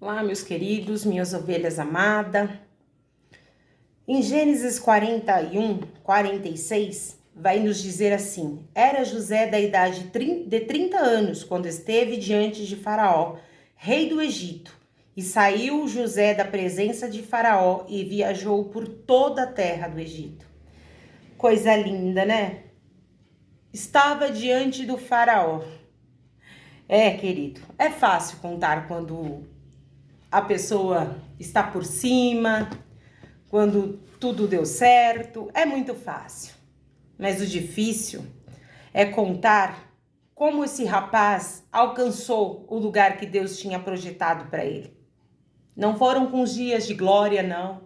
Olá, meus queridos, minhas ovelhas amadas. Em Gênesis 41, 46, vai nos dizer assim: Era José da idade de 30 anos quando esteve diante de Faraó, rei do Egito. E saiu José da presença de Faraó e viajou por toda a terra do Egito. Coisa linda, né? Estava diante do Faraó. Querido, é fácil contar quando a pessoa está por cima, quando tudo deu certo, é muito fácil. Mas o difícil é contar como esse rapaz alcançou o lugar que Deus tinha projetado para ele. Não foram com os dias de glória, não.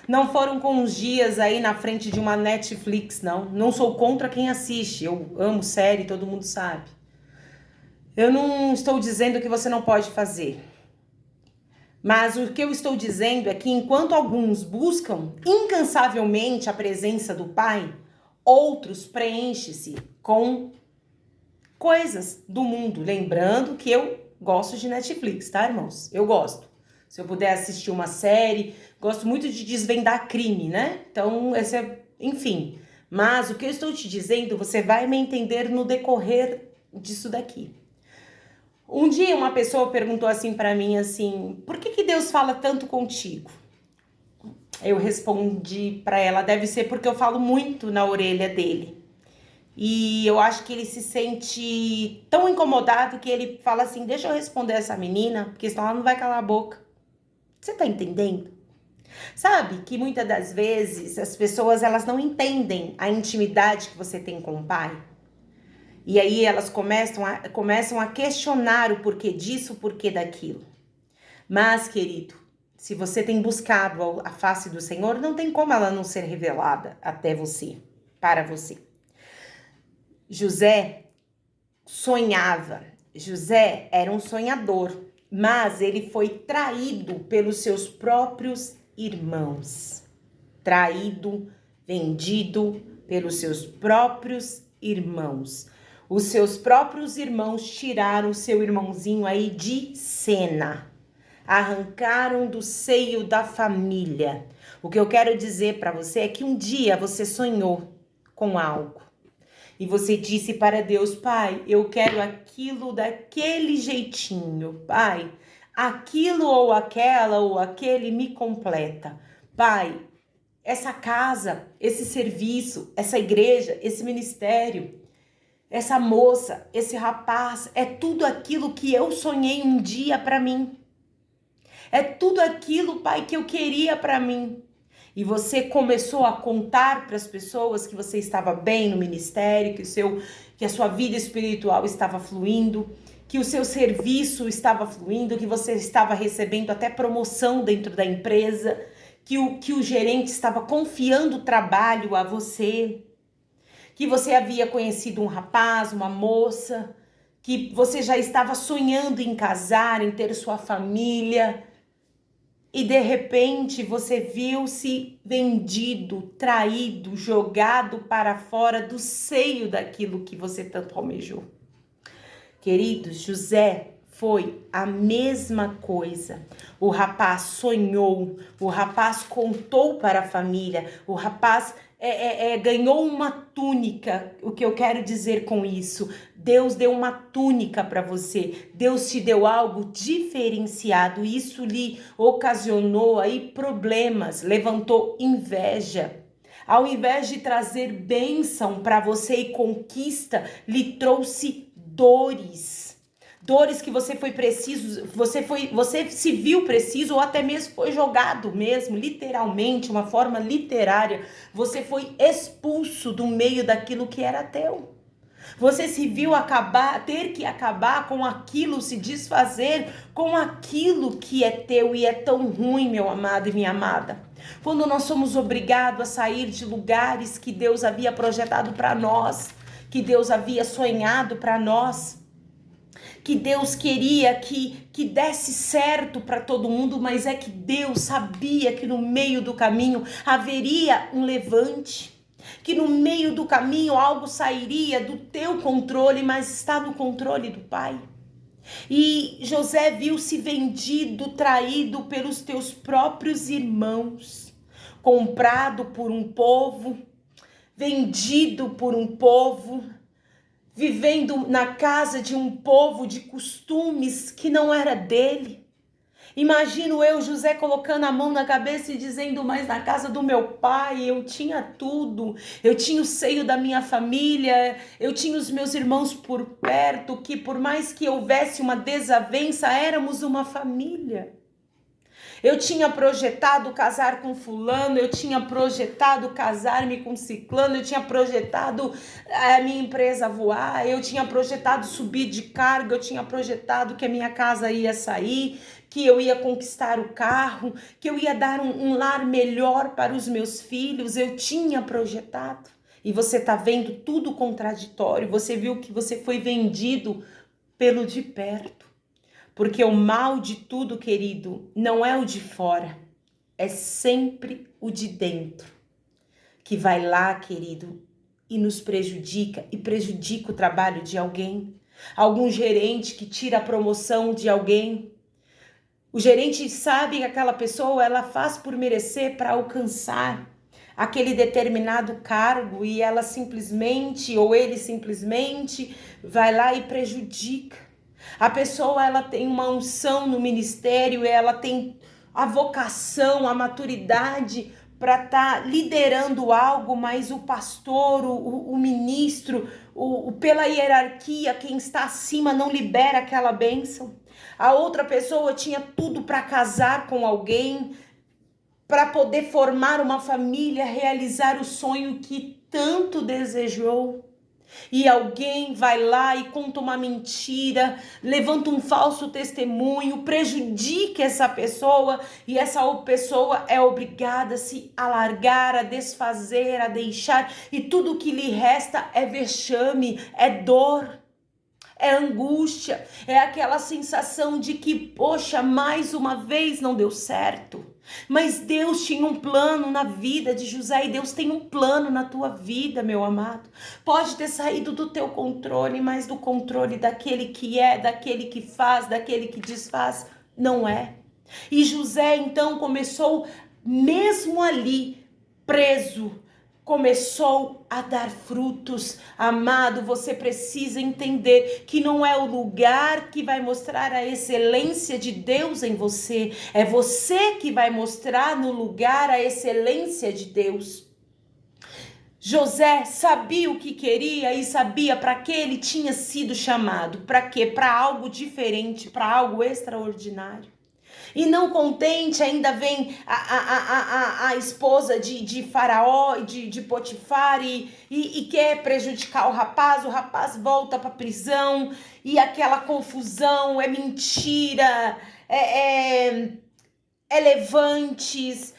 Não foram com os dias aí na frente de uma Netflix, não. Não sou contra quem assiste, eu amo série, todo mundo sabe. Eu não estou dizendo que você não pode fazer. Mas o que eu estou dizendo é que enquanto alguns buscam incansavelmente a presença do Pai, outros preenchem-se com coisas do mundo. Lembrando que eu gosto de Netflix, tá, irmãos? Eu gosto. Se eu puder assistir uma série, gosto muito de desvendar crime, né? Então, enfim. Mas o que eu estou te dizendo, você vai me entender no decorrer disso daqui. Um dia uma pessoa perguntou assim para mim, assim, por que Deus fala tanto contigo? Eu respondi para ela, deve ser porque eu falo muito na orelha dele. E eu acho que ele se sente tão incomodado que ele fala assim, deixa eu responder essa menina, porque senão ela não vai calar a boca. Você tá entendendo? Sabe que muitas das vezes as pessoas elas não entendem a intimidade que você tem com o Pai? E aí elas começam a questionar o porquê disso, o porquê daquilo. Mas, querido, se você tem buscado a face do Senhor, não tem como ela não ser revelada até você, para você. José sonhava. José era um sonhador, mas ele foi traído pelos seus próprios irmãos. Traído, vendido pelos seus próprios irmãos. Os seus próprios irmãos tiraram o seu irmãozinho aí de cena. Arrancaram do seio da família. O que eu quero dizer para você é que um dia você sonhou com algo. E você disse para Deus, Pai, eu quero aquilo daquele jeitinho. Pai, aquilo ou aquela ou aquele me completa. Pai, essa casa, esse serviço, essa igreja, esse ministério, essa moça, esse rapaz, é tudo aquilo que eu sonhei um dia para mim. É tudo aquilo, Pai, que eu queria para mim. E você começou a contar para as pessoas que você estava bem no ministério, que a sua vida espiritual estava fluindo, que o seu serviço estava fluindo, que você estava recebendo até promoção dentro da empresa, que o gerente estava confiando o trabalho a você, que você havia conhecido um rapaz, uma moça, que você já estava sonhando em casar, em ter sua família. E de repente você viu-se vendido, traído, jogado para fora do seio daquilo que você tanto almejou. Queridos, José foi a mesma coisa. O rapaz sonhou, o rapaz contou para a família, o rapaz ganhou uma túnica. O que eu quero dizer com isso? Deus deu uma túnica para você. Deus te deu algo diferenciado. Isso lhe ocasionou aí problemas, levantou inveja. Ao invés de trazer bênção para você e conquista, lhe trouxe dores. Dores que você foi preciso, você se viu preciso ou até mesmo foi jogado mesmo, literalmente, uma forma literária. Você foi expulso do meio daquilo que era teu. Você se viu ter que acabar com aquilo, se desfazer com aquilo que é teu e é tão ruim, meu amado e minha amada. Quando nós somos obrigados a sair de lugares que Deus havia projetado para nós, que Deus havia sonhado para nós, que Deus queria que desse certo para todo mundo, mas é que Deus sabia que no meio do caminho haveria um levante, que no meio do caminho algo sairia do teu controle, mas está no controle do Pai. E José viu-se vendido, traído pelos teus próprios irmãos, comprado por um povo, vendido por um povo, vivendo na casa de um povo de costumes que não era dele. Imagino eu, José, colocando a mão na cabeça e dizendo, mas na casa do meu pai eu tinha tudo, eu tinha o seio da minha família, eu tinha os meus irmãos por perto, que por mais que houvesse uma desavença, éramos uma família. Eu tinha projetado casar com fulano, eu tinha projetado casar-me com ciclano, eu tinha projetado a minha empresa voar, eu tinha projetado subir de cargo, eu tinha projetado que a minha casa ia sair, que eu ia conquistar o carro, que eu ia dar um lar melhor para os meus filhos, eu tinha projetado. E você está vendo tudo contraditório, você viu que você foi vendido pelo de perto. Porque o mal de tudo, querido, não é o de fora, é sempre o de dentro, que vai lá, querido, e nos prejudica, e prejudica o trabalho de alguém. Algum gerente que tira a promoção de alguém. O gerente sabe que aquela pessoa, ela faz por merecer para alcançar aquele determinado cargo, e ela simplesmente, ou ele simplesmente, vai lá e prejudica. A pessoa, ela tem uma unção no ministério, ela tem a vocação, a maturidade para estar liderando algo, mas o pastor, o ministro, pela hierarquia, quem está acima não libera aquela bênção. A outra pessoa tinha tudo para casar com alguém, para poder formar uma família, realizar o sonho que tanto desejou. E alguém vai lá e conta uma mentira, levanta um falso testemunho, prejudica essa pessoa, e essa pessoa é obrigada a se alargar, a desfazer, a deixar, e tudo que lhe resta é vexame, é dor, é angústia, é aquela sensação de que, poxa, mais uma vez não deu certo. Mas Deus tinha um plano na vida de José, e Deus tem um plano na tua vida, meu amado. Pode ter saído do teu controle, mas do controle daquele que é, daquele que faz, daquele que desfaz, não é. E José então começou, mesmo ali, preso, começou a dar frutos. Amado, você precisa entender que não é o lugar que vai mostrar a excelência de Deus em você, é você que vai mostrar no lugar a excelência de Deus. José sabia o que queria e sabia para que ele tinha sido chamado. Para quê? Para algo diferente, para algo extraordinário. E não contente, ainda vem a esposa de Faraó, de Potifar, e quer prejudicar o rapaz volta para a prisão, e aquela confusão, é mentira, é levantes.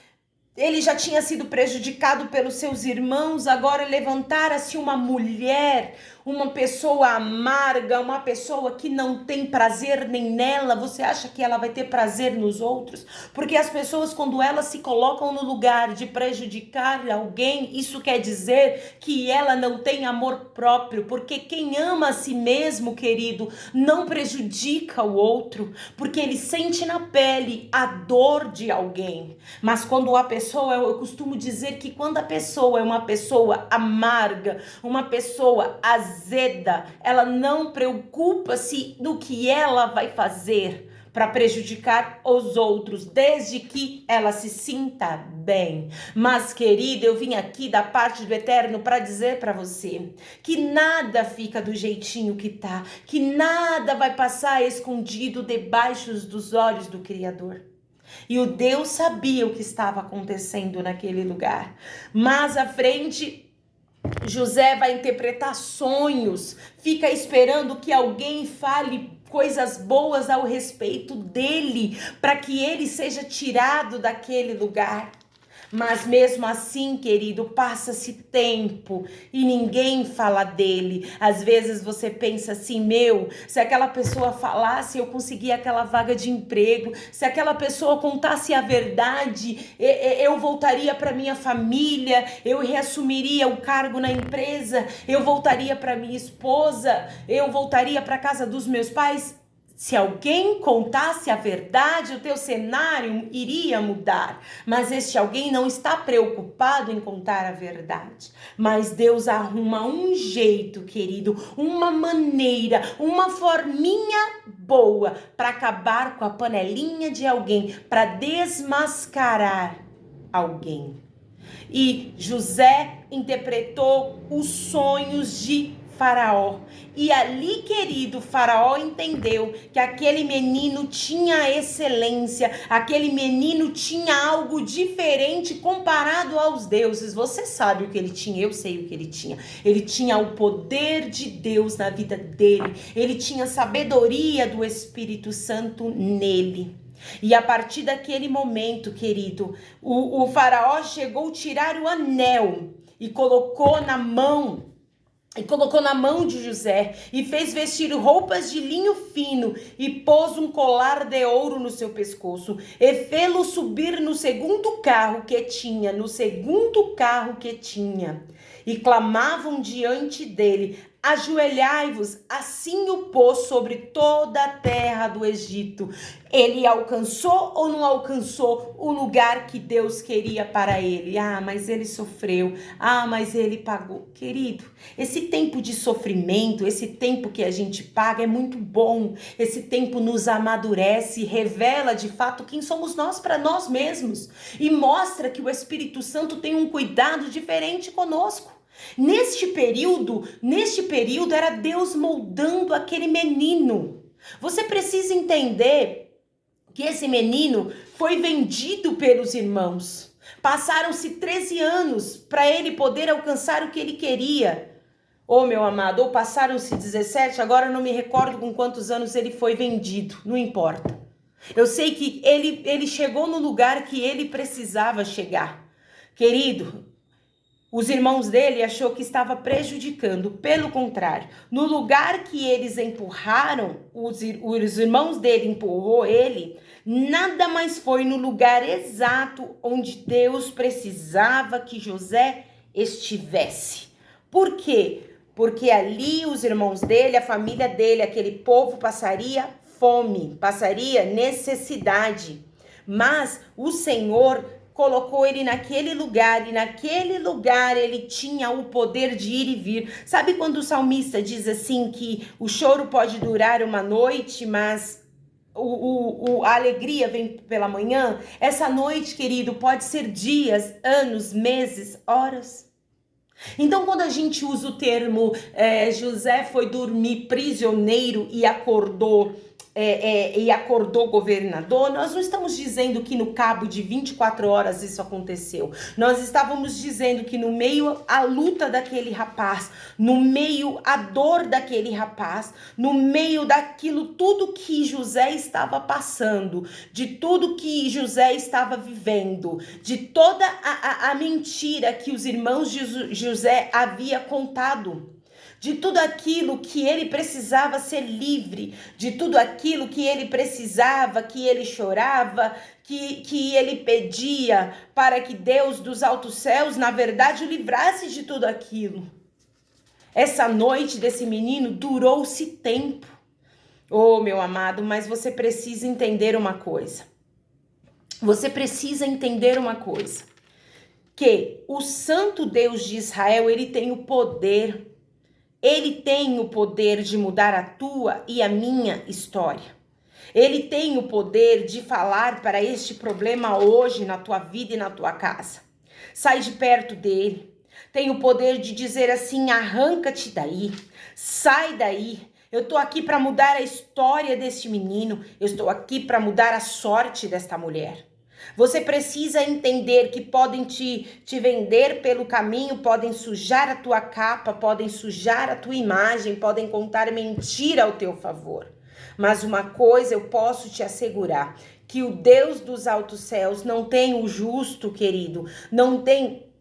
Ele já tinha sido prejudicado pelos seus irmãos, agora levantara-se uma mulher, uma pessoa amarga, uma pessoa que não tem prazer nem nela. Você acha que ela vai ter prazer nos outros? Porque as pessoas, quando elas se colocam no lugar de prejudicar alguém, isso quer dizer que ela não tem amor próprio, porque quem ama a si mesmo, querido, não prejudica o outro, porque ele sente na pele a dor de alguém. Mas quando a pessoa, eu costumo dizer que quando a pessoa é uma pessoa amarga, uma pessoa azeda, ela não preocupa-se do que ela vai fazer para prejudicar os outros, desde que ela se sinta bem. Mas, querida, eu vim aqui da parte do Eterno para dizer para você que nada fica do jeitinho que tá, que nada vai passar escondido debaixo dos olhos do Criador. E o Deus sabia o que estava acontecendo naquele lugar. Mas à frente, José vai interpretar sonhos, fica esperando que alguém fale coisas boas ao respeito dele, para que ele seja tirado daquele lugar. Mas mesmo assim, querido, passa-se tempo e ninguém fala dele. Às vezes você pensa assim, se aquela pessoa falasse, eu conseguia aquela vaga de emprego. Se aquela pessoa contasse a verdade, eu voltaria para minha família, eu reassumiria o cargo na empresa, eu voltaria para minha esposa, eu voltaria para a casa dos meus pais. Se alguém contasse a verdade, o teu cenário iria mudar. Mas este alguém não está preocupado em contar a verdade. Mas Deus arruma um jeito, querido, uma maneira, uma forminha boa para acabar com a panelinha de alguém, para desmascarar alguém. E José interpretou os sonhos de Faraó. E ali, querido, Faraó entendeu que aquele menino tinha excelência, aquele menino tinha algo diferente comparado aos deuses. Você sabe o que ele tinha, eu sei o que ele tinha. Ele tinha o poder de Deus na vida dele, ele tinha a sabedoria do Espírito Santo nele. E a partir daquele momento, querido, o faraó chegou a tirar o anel e colocou na mão de José e fez vestir roupas de linho fino e pôs um colar de ouro no seu pescoço e fê-lo subir no segundo carro que tinha. E clamavam diante dele: ajoelhai-vos. Assim o pôs sobre toda a terra do Egito. Ele alcançou ou não alcançou o lugar que Deus queria para ele? Mas ele sofreu. Mas ele pagou. Querido, esse tempo de sofrimento, esse tempo que a gente paga é muito bom. Esse tempo nos amadurece, revela de fato quem somos nós para nós mesmos e mostra que o Espírito Santo tem um cuidado diferente conosco. Neste período era Deus moldando aquele menino. Você precisa entender que esse menino foi vendido pelos irmãos. Passaram-se 13 anos para ele poder alcançar o que ele queria. Meu amado, ou passaram-se 17, agora eu não me recordo com quantos anos ele foi vendido, não importa. Eu sei que ele chegou no lugar que ele precisava chegar. Querido, os irmãos dele achou que estava prejudicando. Pelo contrário, no lugar que eles empurraram, os irmãos dele empurrou ele, nada mais foi no lugar exato onde Deus precisava que José estivesse. Por quê? Porque ali os irmãos dele, a família dele, aquele povo passaria fome, passaria necessidade. Mas o Senhor colocou ele naquele lugar, e naquele lugar ele tinha o poder de ir e vir. Sabe quando o salmista diz assim que o choro pode durar uma noite, mas a alegria vem pela manhã? Essa noite, querido, pode ser dias, anos, meses, horas. Então, quando a gente usa o termo José foi dormir prisioneiro e acordou governador, nós não estamos dizendo que no cabo de 24 horas isso aconteceu. Nós estávamos dizendo que no meio a luta daquele rapaz, no meio a dor daquele rapaz, no meio daquilo tudo que José estava passando, de tudo que José estava vivendo, de toda a mentira que os irmãos de José havia contado, de tudo aquilo que ele precisava ser livre, de tudo aquilo que ele precisava, que ele chorava, que ele pedia para que Deus dos altos céus, na verdade, o livrasse de tudo aquilo. Essa noite desse menino durou-se tempo. Meu amado, mas você precisa entender uma coisa. Que o Santo Deus de Israel, ele tem o poder. Ele tem o poder de mudar a tua e a minha história. Ele tem o poder de falar para este problema hoje na tua vida e na tua casa. Sai de perto dele. Tem o poder de dizer assim: arranca-te daí, sai daí. Eu estou aqui para mudar a história deste menino. Eu estou aqui para mudar a sorte desta mulher. Você precisa entender que podem te vender pelo caminho, podem sujar a tua capa, podem sujar a tua imagem, podem contar mentira ao teu favor. Mas uma coisa eu posso te assegurar, que o Deus dos altos céus não tem o justo, querido, não tem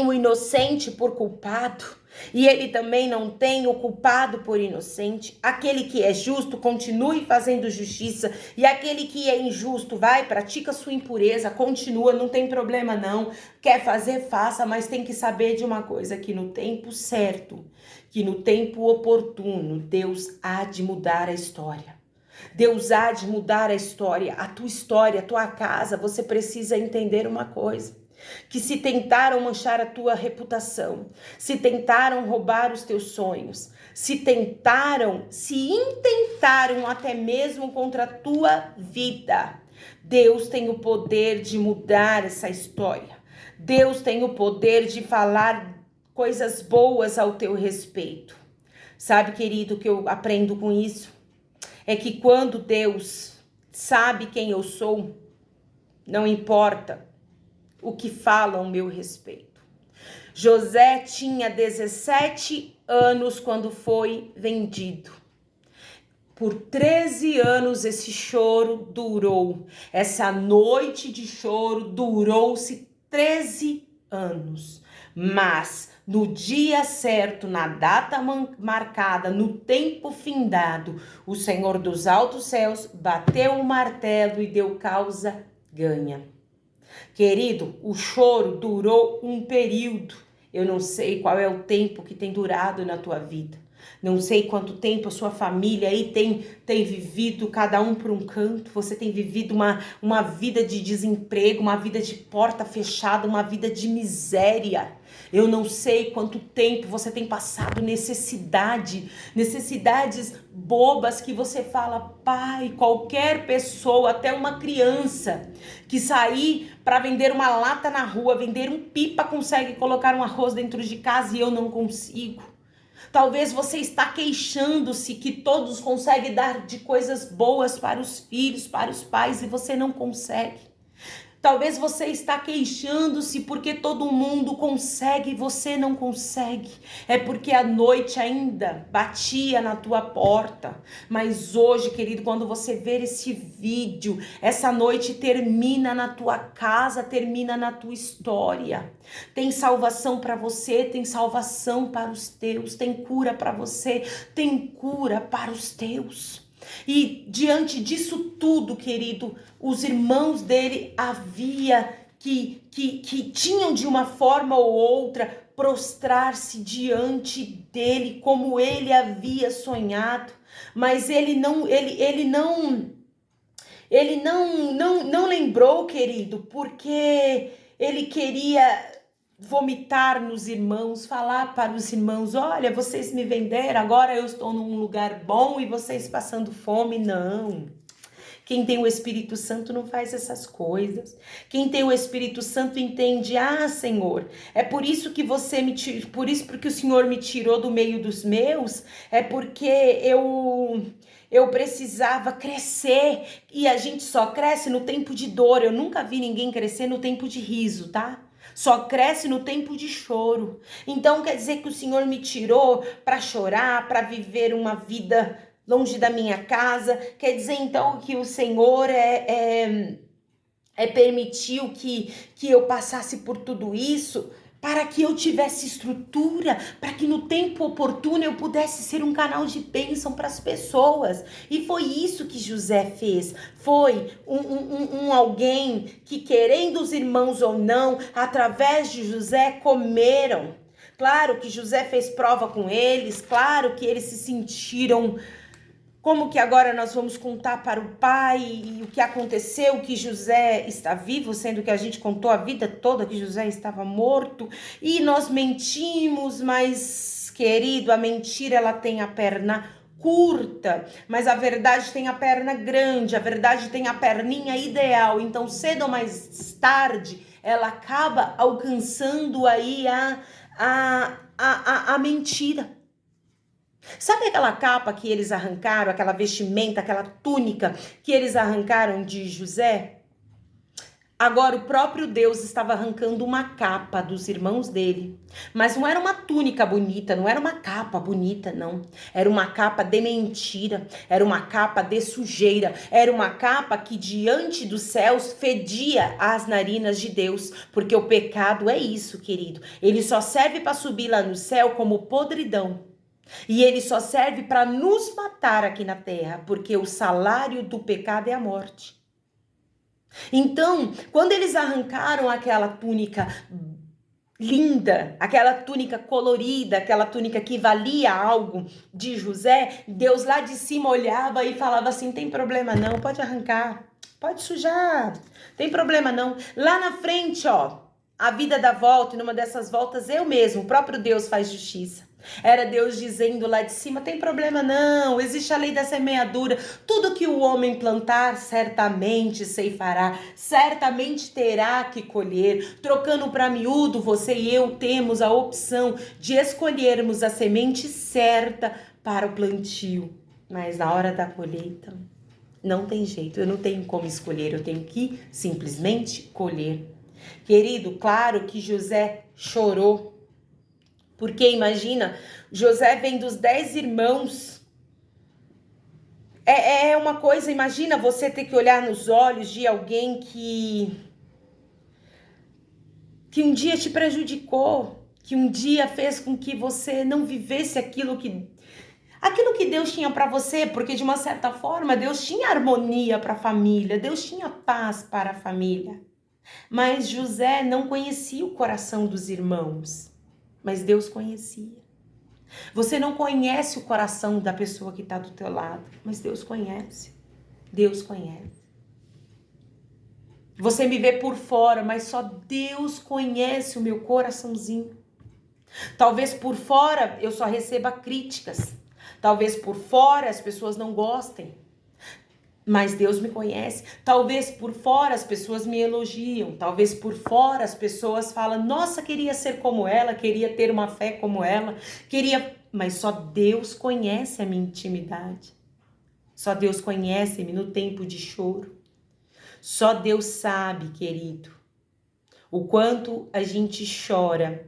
o inocente por culpado. E ele também não tem o culpado por inocente. Aquele que é justo, continue fazendo justiça. E aquele que é injusto, pratica sua impureza, continua, não tem problema não. Quer fazer, faça, mas tem que saber de uma coisa, que no tempo certo, que no tempo oportuno, Deus há de mudar a história. Deus há de mudar a história, a tua casa. Você precisa entender uma coisa, que se tentaram manchar a tua reputação, se tentaram roubar os teus sonhos, se intentaram até mesmo contra a tua vida, Deus tem o poder de mudar essa história. Deus tem o poder de falar coisas boas ao teu respeito. Sabe, querido, que eu aprendo com isso? É que quando Deus sabe quem eu sou, não importa o que falam ao meu respeito. José tinha 17 anos quando foi vendido. Por 13 anos esse choro durou. Essa noite de choro durou-se 13 anos. Mas no dia certo, na data marcada, no tempo findado, o Senhor dos altos céus bateu o martelo e deu causa ganha. Querido, o choro durou um período. Eu não sei qual é o tempo que tem durado na tua vida. Não sei quanto tempo a sua família aí tem vivido, cada um por um canto. Você tem vivido uma vida de desemprego, uma vida de porta fechada, uma vida de miséria. Eu não sei quanto tempo você tem passado necessidades bobas que você fala, pai, qualquer pessoa, até uma criança que sair para vender uma lata na rua, vender um pipa, consegue colocar um arroz dentro de casa e eu não consigo. Talvez você está queixando-se que todos conseguem dar de coisas boas para os filhos, para os pais, e você não consegue. Talvez você está queixando-se porque todo mundo consegue e você não consegue. É porque a noite ainda batia na tua porta. Mas hoje, querido, quando você ver esse vídeo, essa noite termina na tua casa, termina na tua história. Tem salvação para você, tem salvação para os teus, tem cura para você, tem cura para os teus. E diante disso tudo, querido, os irmãos dele que tinham de uma forma ou outra prostrar-se diante dele como ele havia sonhado, mas ele não lembrou, querido, porque ele queria vomitar nos irmãos, falar para os irmãos, olha, vocês me venderam, agora eu estou num lugar bom e vocês passando fome. Não. Quem tem o Espírito Santo não faz essas coisas. Quem tem o Espírito Santo entende, Senhor, é por isso que você me tirou, por isso porque o Senhor me tirou do meio dos meus, é porque eu precisava crescer, e a gente só cresce no tempo de dor. Eu nunca vi ninguém crescer no tempo de riso, tá? Só cresce no tempo de choro. Então quer dizer que o Senhor me tirou para chorar, para viver uma vida longe da minha casa. Quer dizer então que o Senhor permitiu que eu passasse por tudo isso para que eu tivesse estrutura, para que no tempo oportuno eu pudesse ser um canal de bênção para as pessoas. E foi isso que José fez. Foi um alguém que, querendo os irmãos ou não, através de José comeram. Claro que José fez prova com eles, claro que eles se sentiram... Como que agora nós vamos contar para o pai e o que aconteceu, que José está vivo, sendo que a gente contou a vida toda que José estava morto, e nós mentimos, mas, querido, a mentira ela tem a perna curta, mas a verdade tem a perna grande, a verdade tem a perninha ideal, então cedo ou mais tarde ela acaba alcançando aí a mentira. Sabe aquela capa que eles arrancaram, aquela vestimenta, aquela túnica que eles arrancaram de José? Agora o próprio Deus estava arrancando uma capa dos irmãos dele. Mas não era uma túnica bonita, não era uma capa bonita, não. Era uma capa de mentira, era uma capa de sujeira, era uma capa que diante dos céus fedia as narinas de Deus. Porque o pecado é isso, querido. Ele só serve para subir lá no céu como podridão. E ele só serve para nos matar aqui na terra, porque o salário do pecado é a morte. Então, quando eles arrancaram aquela túnica linda, aquela túnica colorida, aquela túnica que valia algo de José, Deus lá de cima olhava e falava assim: tem problema não, pode arrancar, pode sujar, tem problema não. Lá na frente, ó, a vida dá volta, e numa dessas voltas eu mesmo, o próprio Deus faz justiça. Era Deus dizendo lá de cima: tem problema não, existe a lei da semeadura, tudo que o homem plantar certamente ceifará, certamente terá que colher. Trocando para miúdo, você e eu temos a opção de escolhermos a semente certa para o plantio, mas na hora da colheita não tem jeito, eu não tenho como escolher, eu tenho que simplesmente colher. Querido, claro que José chorou, porque imagina, José vem dos 10 irmãos. É uma coisa, imagina você ter que olhar nos olhos de alguém que um dia te prejudicou, que um dia fez com que você não vivesse aquilo que Deus tinha para você, porque de uma certa forma Deus tinha harmonia para a família, Deus tinha paz para a família. Mas José não conhecia o coração dos irmãos, mas Deus conhecia. Você não conhece o coração da pessoa que está do teu lado, mas Deus conhece. Deus conhece. Você me vê por fora, mas só Deus conhece o meu coraçãozinho. Talvez por fora eu só receba críticas. Talvez por fora as pessoas não gostem. Mas Deus me conhece. Talvez por fora as pessoas me elogiam. Talvez por fora as pessoas falam: nossa, queria ser como ela, queria ter uma fé como ela, queria... Mas só Deus conhece a minha intimidade. Só Deus conhece-me no tempo de choro. Só Deus sabe, querido, o quanto a gente chora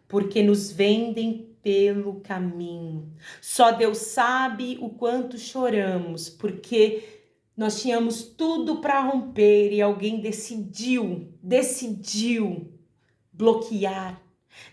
porque nos vendem pelo caminho. Só Deus sabe o quanto choramos porque nós tínhamos tudo para romper e alguém decidiu bloquear,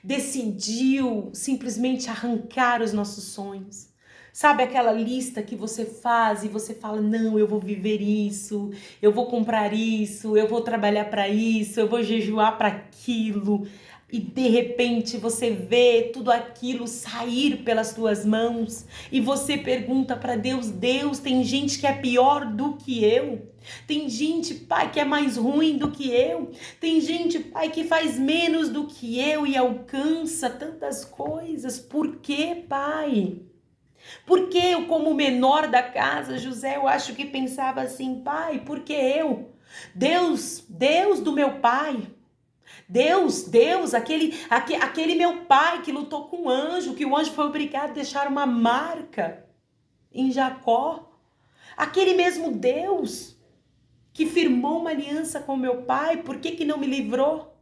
decidiu simplesmente arrancar os nossos sonhos. Sabe aquela lista que você faz e você fala: não, eu vou viver isso, eu vou comprar isso, eu vou trabalhar para isso, eu vou jejuar para aquilo. E de repente você vê tudo aquilo sair pelas tuas mãos e você pergunta para Deus: Deus, tem gente que é pior do que eu? Tem gente, Pai, que é mais ruim do que eu? Tem gente, Pai, que faz menos do que eu e alcança tantas coisas? Por quê, Pai? Porque eu, como menor da casa, José, eu acho que pensava assim: Pai, por que eu? Deus do meu pai. Deus, aquele meu pai que lutou com o anjo, que o anjo foi obrigado a deixar uma marca em Jacó. Aquele mesmo Deus que firmou uma aliança com meu pai, por que não me livrou?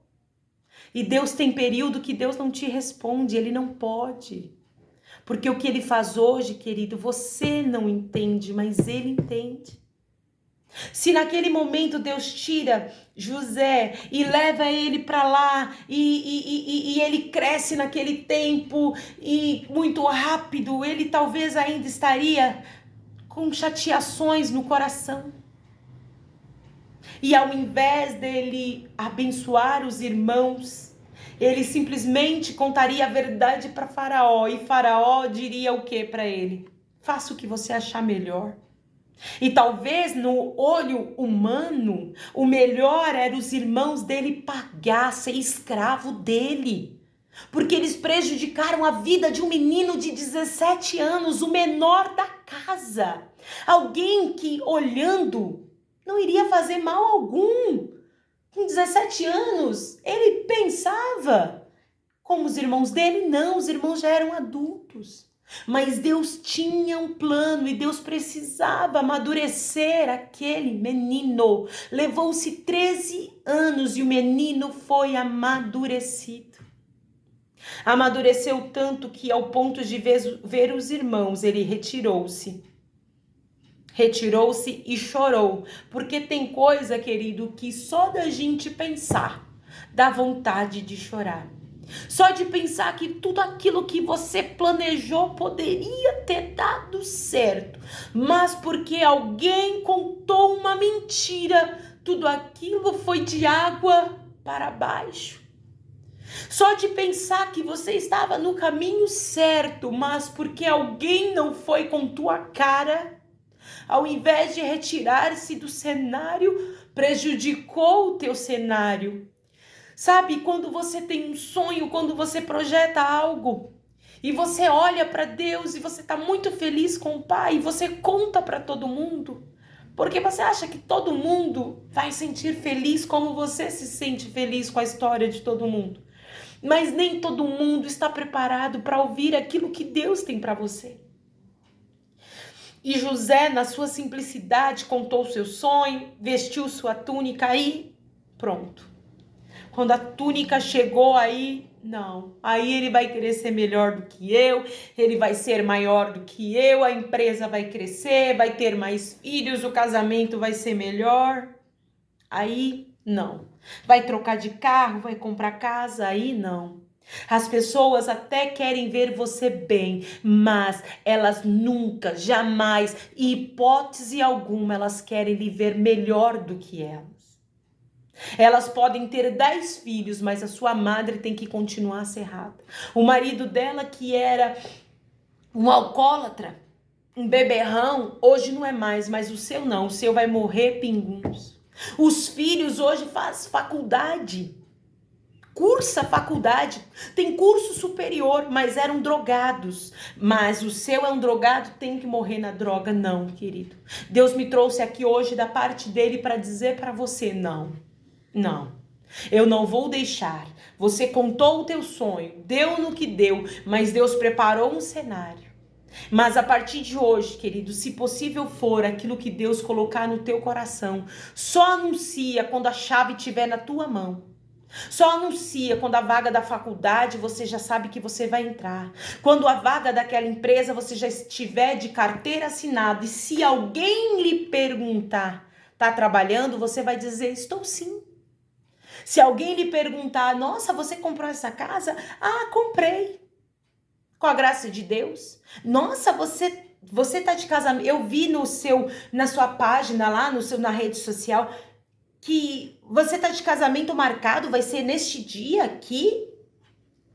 E Deus tem período que Deus não te responde, ele não pode. Porque o que ele faz hoje, querido, você não entende, mas ele entende. Se naquele momento Deus tira José e leva ele para lá e ele cresce naquele tempo e muito rápido, ele talvez ainda estaria com chateações no coração. E ao invés dele abençoar os irmãos, ele simplesmente contaria a verdade para Faraó e Faraó diria o que para ele? Faça o que você achar melhor. E talvez no olho humano, o melhor era os irmãos dele pagar, ser escravo dele. Porque eles prejudicaram a vida de um menino de 17 anos, o menor da casa. Alguém que, olhando, não iria fazer mal algum. Com 17 anos, ele pensava. Como os irmãos dele, não, os irmãos já eram adultos. Mas Deus tinha um plano e Deus precisava amadurecer aquele menino. Levou-se 13 anos e o menino foi amadurecido. Amadureceu tanto que ao ponto de ver os irmãos, ele retirou-se. Retirou-se e chorou. Porque tem coisa, querido, que só da gente pensar dá vontade de chorar. Só de pensar que tudo aquilo que você planejou poderia ter dado certo, mas porque alguém contou uma mentira, tudo aquilo foi de água para baixo. Só de pensar que você estava no caminho certo, mas porque alguém não foi com tua cara, ao invés de retirar-se do cenário, prejudicou o teu cenário. Sabe, quando você tem um sonho, quando você projeta algo, e você olha para Deus e você está muito feliz com o Pai, e você conta para todo mundo, porque você acha que todo mundo vai sentir feliz como você se sente feliz com a história de todo mundo. Mas nem todo mundo está preparado para ouvir aquilo que Deus tem para você. E José, na sua simplicidade, contou seu sonho, vestiu sua túnica e pronto. Quando a túnica chegou aí, não. Aí ele vai querer ser melhor do que eu, ele vai ser maior do que eu, a empresa vai crescer, vai ter mais filhos, o casamento vai ser melhor. Aí, não. Vai trocar de carro, vai comprar casa, aí não. As pessoas até querem ver você bem, mas elas nunca, jamais, hipótese alguma, elas querem lhe ver melhor do que elas. Elas podem ter 10 filhos, mas a sua madre tem que continuar cerrada. O marido dela, que era um alcoólatra, um beberrão, hoje não é mais, mas o seu não. O seu vai morrer pinguns. Os filhos hoje fazem faculdade. Cursa faculdade, tem curso superior, mas eram drogados. Mas o seu é um drogado, tem que morrer na droga? Não, querido. Deus me trouxe aqui hoje da parte dele para dizer para você, não. Eu não vou deixar. Você contou o teu sonho, deu no que deu, mas Deus preparou um cenário. Mas a partir de hoje, querido, se possível for aquilo que Deus colocar no teu coração, só anuncia quando a chave estiver na tua mão. Só anuncia quando a vaga da faculdade você já sabe que você vai entrar. Quando a vaga daquela empresa você já estiver de carteira assinada. E se alguém lhe perguntar, tá trabalhando? Você vai dizer, estou sim. Se alguém lhe perguntar, nossa, você comprou essa casa? Ah, comprei. Com a graça de Deus. Nossa, você tá de casamento. Eu vi na sua página lá, na rede social, que você tá de casamento marcado, vai ser neste dia aqui?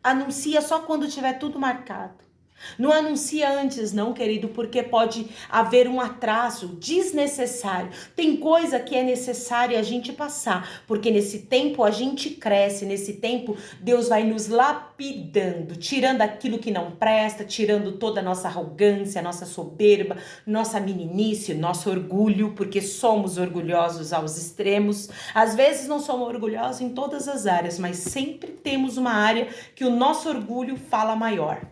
Anuncia só quando tiver tudo marcado. Não anuncia antes não, querido, porque pode haver um atraso desnecessário. Tem coisa que é necessária a gente passar, porque nesse tempo a gente cresce, nesse tempo Deus vai nos lapidando, tirando aquilo que não presta, tirando toda a nossa arrogância, nossa soberba, nossa meninice, nosso orgulho, porque somos orgulhosos aos extremos. Às vezes não somos orgulhosos em todas as áreas, mas sempre temos uma área que o nosso orgulho fala maior.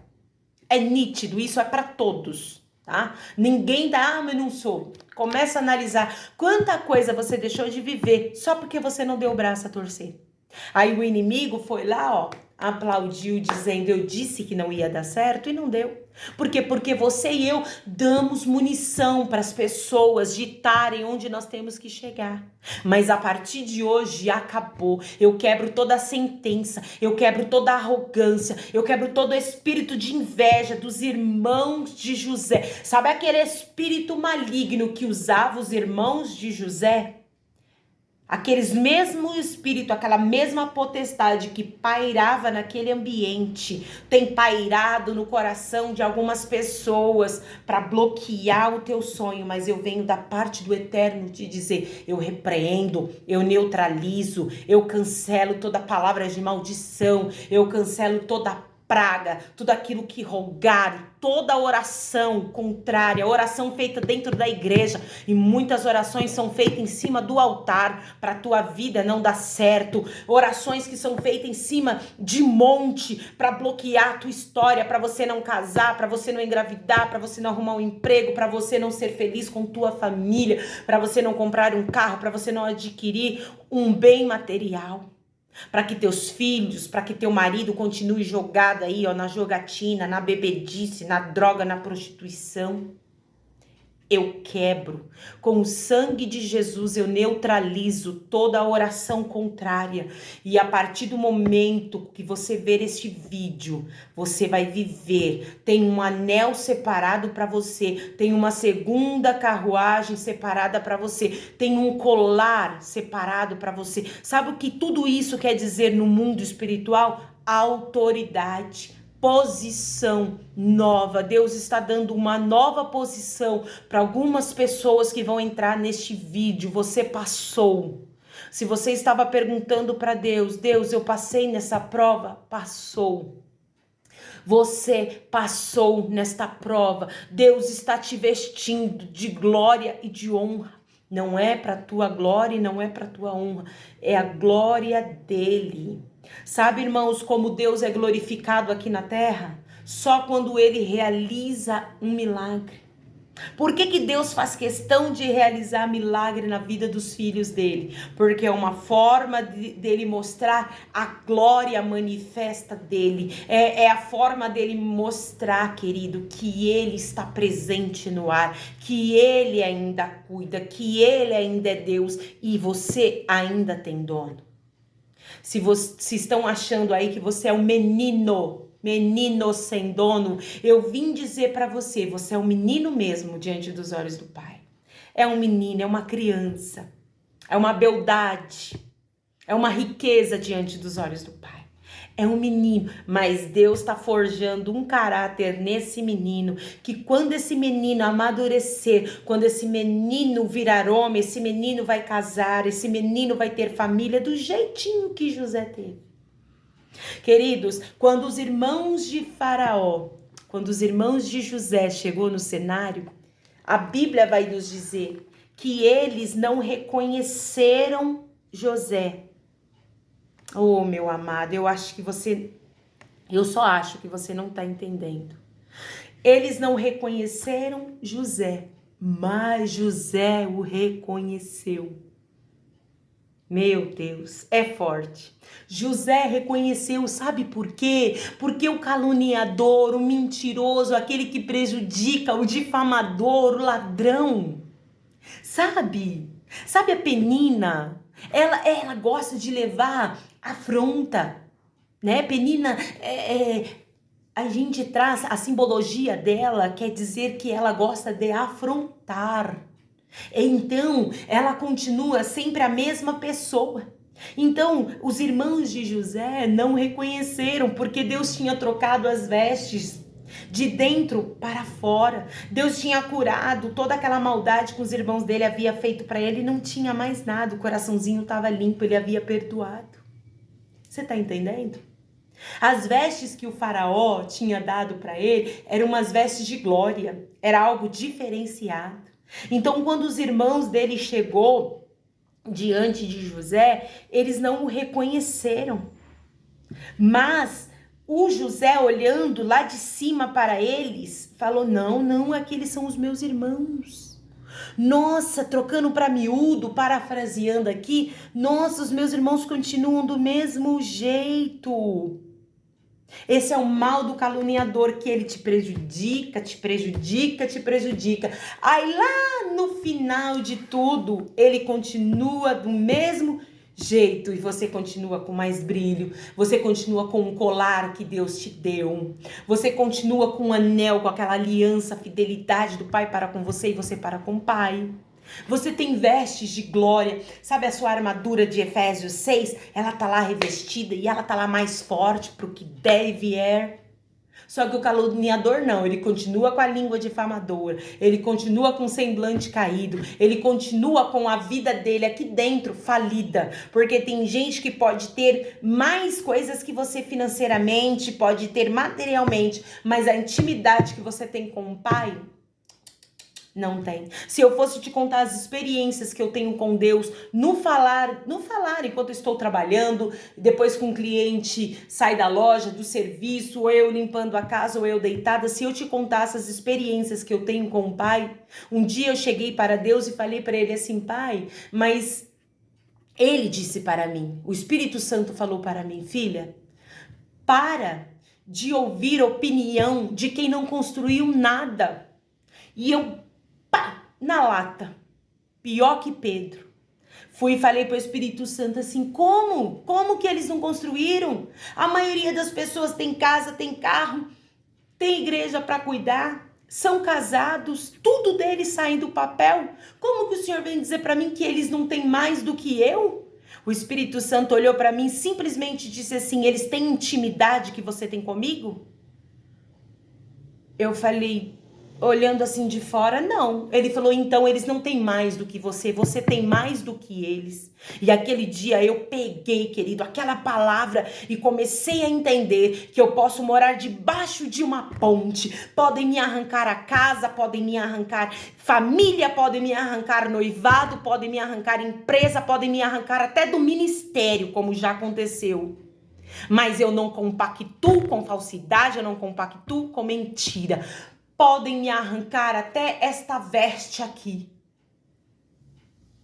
É nítido, isso é para todos, tá? Ninguém dá, mas não sou. Começa a analisar quanta coisa você deixou de viver só porque você não deu o braço a torcer. Aí o inimigo foi lá, ó, aplaudiu dizendo, eu disse que não ia dar certo e não deu. Por quê? Porque você e eu damos munição para as pessoas ditarem onde nós temos que chegar. Mas a partir de hoje acabou. Eu quebro toda a sentença, eu quebro toda a arrogância, eu quebro todo o espírito de inveja dos irmãos de José. Sabe aquele espírito maligno que usava os irmãos de José? Aqueles mesmo espírito, aquela mesma potestade que pairava naquele ambiente, tem pairado no coração de algumas pessoas para bloquear o teu sonho, mas eu venho da parte do Eterno te dizer, eu repreendo, eu neutralizo, eu cancelo toda palavra de maldição, eu cancelo toda praga, tudo aquilo que rogar, toda oração contrária, oração feita dentro da igreja, e muitas orações são feitas em cima do altar para a tua vida não dar certo, orações que são feitas em cima de monte para bloquear a tua história, para você não casar, para você não engravidar, para você não arrumar um emprego, para você não ser feliz com tua família, para você não comprar um carro, para você não adquirir um bem material. Para que teus filhos, para que teu marido continue jogado aí, ó, na jogatina, na bebedice, na droga, na prostituição. Eu quebro. Com o sangue de Jesus eu neutralizo toda a oração contrária. E a partir do momento que você ver este vídeo, você vai viver. Tem um anel separado para você. Tem uma segunda carruagem separada para você. Tem um colar separado para você. Sabe o que tudo isso quer dizer no mundo espiritual? autoridade, posição nova. Deus está dando uma nova posição para algumas pessoas que vão entrar neste vídeo. Você passou. Se você estava perguntando para Deus, Deus, eu passei nessa prova? Passou. Você passou nesta prova. Deus está te vestindo de glória e de honra. Não é para tua glória e não é para tua honra. É a glória dele. Sabe, irmãos, como Deus é glorificado aqui na terra? Só quando ele realiza um milagre. Por que Deus faz questão de realizar milagre na vida dos filhos dele? Porque é uma forma dele mostrar a glória manifesta dele. É a forma dele mostrar, querido, que ele está presente no ar, que ele ainda cuida, que ele ainda é Deus e você ainda tem dono. Se estão achando aí que você é um menino sem dono, eu vim dizer para você, você é um menino mesmo diante dos olhos do Pai. É um menino, é uma criança, é uma beldade, é uma riqueza diante dos olhos do Pai. É um menino, mas Deus está forjando um caráter nesse menino, que quando esse menino amadurecer, quando esse menino virar homem, esse menino vai casar, esse menino vai ter família do jeitinho que José teve. Queridos, quando os irmãos de Faraó, quando os irmãos de José chegou no cenário, a Bíblia vai nos dizer que eles não reconheceram José. Oh, meu amado, eu só acho que você não está entendendo. Eles não reconheceram José, mas José o reconheceu. Meu Deus, é forte. José reconheceu, sabe por quê? Porque o caluniador, o mentiroso, aquele que prejudica, o difamador, o ladrão, sabe a Penina? Ela gosta de levar afronta, né? Penina, a gente traz a simbologia dela, quer dizer que ela gosta de afrontar. Então, ela continua sempre a mesma pessoa. Então, os irmãos de José não reconheceram, porque Deus tinha trocado as vestes de dentro para fora. Deus tinha curado toda aquela maldade que os irmãos dele havia feito para ele, não tinha mais nada, o coraçãozinho estava limpo, ele havia perdoado. Você está entendendo? As vestes que o faraó tinha dado para ele eram umas vestes de glória, era algo diferenciado. Então, quando os irmãos dele chegou diante de José, eles não o reconheceram. Mas o José, olhando lá de cima para eles, falou: não, aqueles são os meus irmãos. Nossa, trocando para miúdo, parafraseando aqui, nossa, os meus irmãos continuam do mesmo jeito. Esse é o mal do caluniador, que ele te prejudica. Aí lá no final de tudo, ele continua do mesmo jeito e você continua com mais brilho, você continua com um colar que Deus te deu, você continua com um anel, com aquela aliança, fidelidade do Pai para com você e você para com o Pai. Você tem vestes de glória, sabe a sua armadura de Efésios 6? Ela tá lá revestida e ela tá lá mais forte pro que deve é. Só que o caluniador não, ele continua com a língua difamadora, ele continua com o semblante caído, ele continua com a vida dele aqui dentro falida, porque tem gente que pode ter mais coisas que você financeiramente, pode ter materialmente, mas a intimidade que você tem com o Pai, não tem. Se eu fosse te contar as experiências que eu tenho com Deus, no falar enquanto eu estou trabalhando, depois que um cliente sai da loja, do serviço, ou eu limpando a casa, ou eu deitada, se eu te contasse as experiências que eu tenho com o Pai, um dia eu cheguei para Deus e falei para ele assim: Pai, mas ele disse para mim, o Espírito Santo falou para mim: filha, para de ouvir opinião de quem não construiu nada. E eu na lata, pior que Pedro. Fui e falei para o Espírito Santo assim: como que eles não construíram? A maioria das pessoas tem casa, tem carro, tem igreja para cuidar, são casados, tudo deles sai do papel. Como que o Senhor vem dizer para mim que eles não têm mais do que eu? O Espírito Santo olhou para mim e simplesmente disse assim: eles têm intimidade que você tem comigo? Eu falei, olhando assim de fora, não. Ele falou, então eles não têm mais do que você tem mais do que eles. E aquele dia eu peguei, querido, aquela palavra e comecei a entender que eu posso morar debaixo de uma ponte. Podem me arrancar a casa, podem me arrancar família, podem me arrancar noivado, podem me arrancar empresa, podem me arrancar até do ministério, como já aconteceu. Mas eu não compactuo com falsidade, eu não compactuo com mentira. Podem me arrancar até esta veste aqui.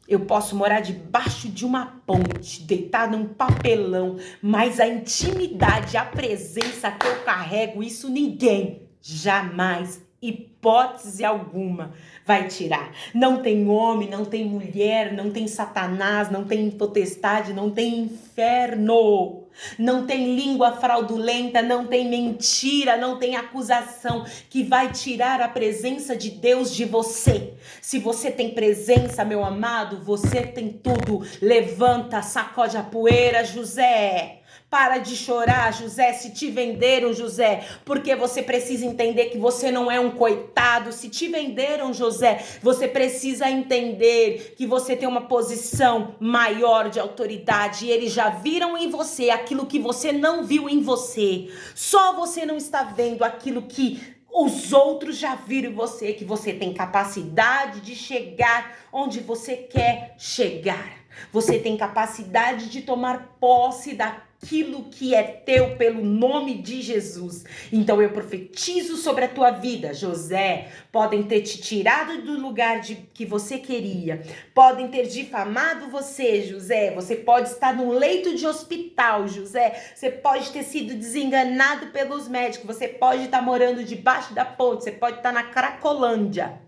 Eu posso morar debaixo de uma ponte, deitar num papelão, mas a intimidade, a presença que eu carrego, isso ninguém, jamais, hipótese alguma, vai tirar. Não tem homem, não tem mulher, não tem Satanás, não tem potestade, não tem inferno. Não tem língua fraudulenta, não tem mentira, não tem acusação que vai tirar a presença de Deus de você. Se você tem presença, meu amado, você tem tudo. Levanta, sacode a poeira, José. Para de chorar, José, se te venderam, José, porque você precisa entender que você não é um coitado. Se te venderam, José, você precisa entender que você tem uma posição maior de autoridade e eles já viram em você aquilo que você não viu em você. Só você não está vendo aquilo que os outros já viram em você, que você tem capacidade de chegar onde você quer chegar. Você tem capacidade de tomar posse daquilo que é teu pelo nome de Jesus. Então eu profetizo sobre a tua vida, José. Podem ter te tirado do lugar que você queria. Podem ter difamado você, José. Você pode estar num leito de hospital, José. Você pode ter sido desenganado pelos médicos. Você pode estar morando debaixo da ponte. Você pode estar na Cracolândia.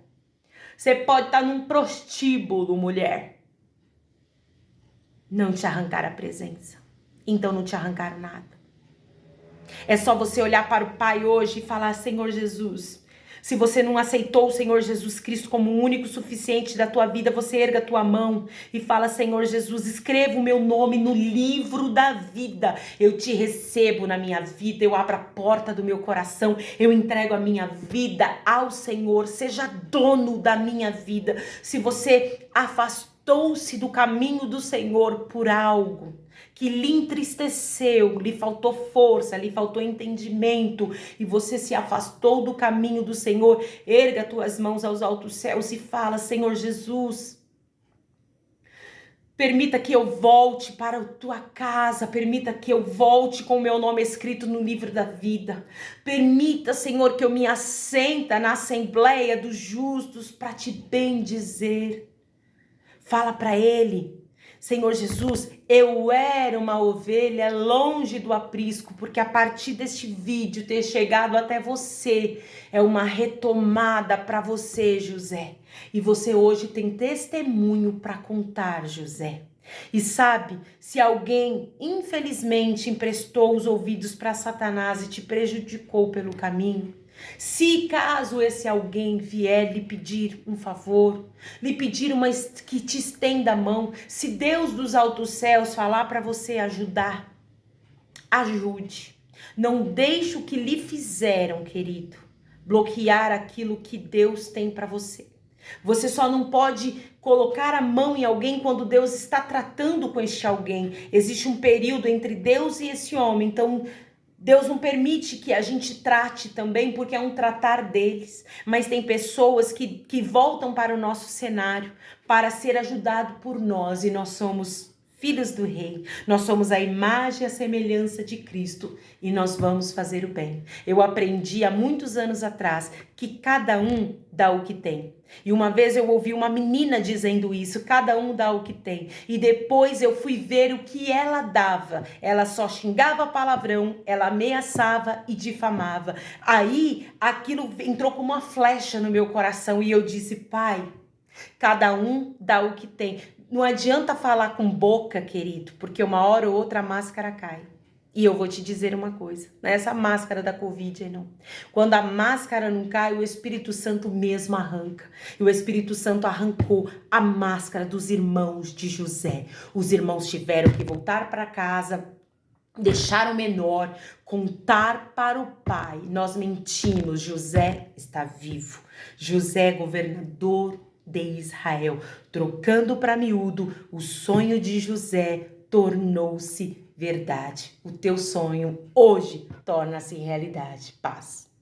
Você pode estar num prostíbulo, mulher. Não te arrancaram a presença. Então não te arrancaram nada. É só você olhar para o Pai hoje e falar: Senhor Jesus, se você não aceitou o Senhor Jesus Cristo como o único suficiente da tua vida, você erga a tua mão e fala: Senhor Jesus, escreva o meu nome no livro da vida. Eu te recebo na minha vida, eu abro a porta do meu coração, eu entrego a minha vida ao Senhor, seja dono da minha vida. Se você afastou-se do caminho do Senhor por algo que lhe entristeceu, lhe faltou força, lhe faltou entendimento e você se afastou do caminho do Senhor, erga tuas mãos aos altos céus e fala: Senhor Jesus, permita que eu volte para a tua casa, permita que eu volte com o meu nome escrito no livro da vida. Permita, Senhor, que eu me assenta na assembleia dos justos para te bendizer. Fala para ele: Senhor Jesus, eu era uma ovelha longe do aprisco, porque a partir deste vídeo ter chegado até você é uma retomada para você, José. E você hoje tem testemunho para contar, José. E sabe, se alguém infelizmente emprestou os ouvidos para Satanás e te prejudicou pelo caminho, se caso esse alguém vier lhe pedir um favor, lhe pedir que te estenda a mão, se Deus dos altos céus falar para você ajudar, ajude. Não deixe o que lhe fizeram, querido, bloquear aquilo que Deus tem para você. Você só não pode colocar a mão em alguém quando Deus está tratando com este alguém. Existe um período entre Deus e esse homem, então Deus não permite que a gente trate também, porque é um tratar deles. Mas tem pessoas que voltam para o nosso cenário para ser ajudado por nós. E nós somos filhos do Rei. Nós somos a imagem e a semelhança de Cristo. E nós vamos fazer o bem. Eu aprendi há muitos anos atrás que cada um dá o que tem. E uma vez eu ouvi uma menina dizendo isso: cada um dá o que tem. E depois eu fui ver o que ela dava. Ela só xingava palavrão, ela ameaçava e difamava. Aí aquilo entrou como uma flecha no meu coração e eu disse: Pai, cada um dá o que tem. Não adianta falar com boca, querido, porque uma hora ou outra a máscara cai. E eu vou te dizer uma coisa, não é essa máscara da Covid, não. Quando a máscara não cai, o Espírito Santo mesmo arranca. E o Espírito Santo arrancou a máscara dos irmãos de José. Os irmãos tiveram que voltar para casa, deixar o menor, contar para o pai. Nós mentimos, José está vivo. José, governador de Israel, trocando para miúdo, o sonho de José tornou-se verdade. O teu sonho hoje torna-se realidade. Paz.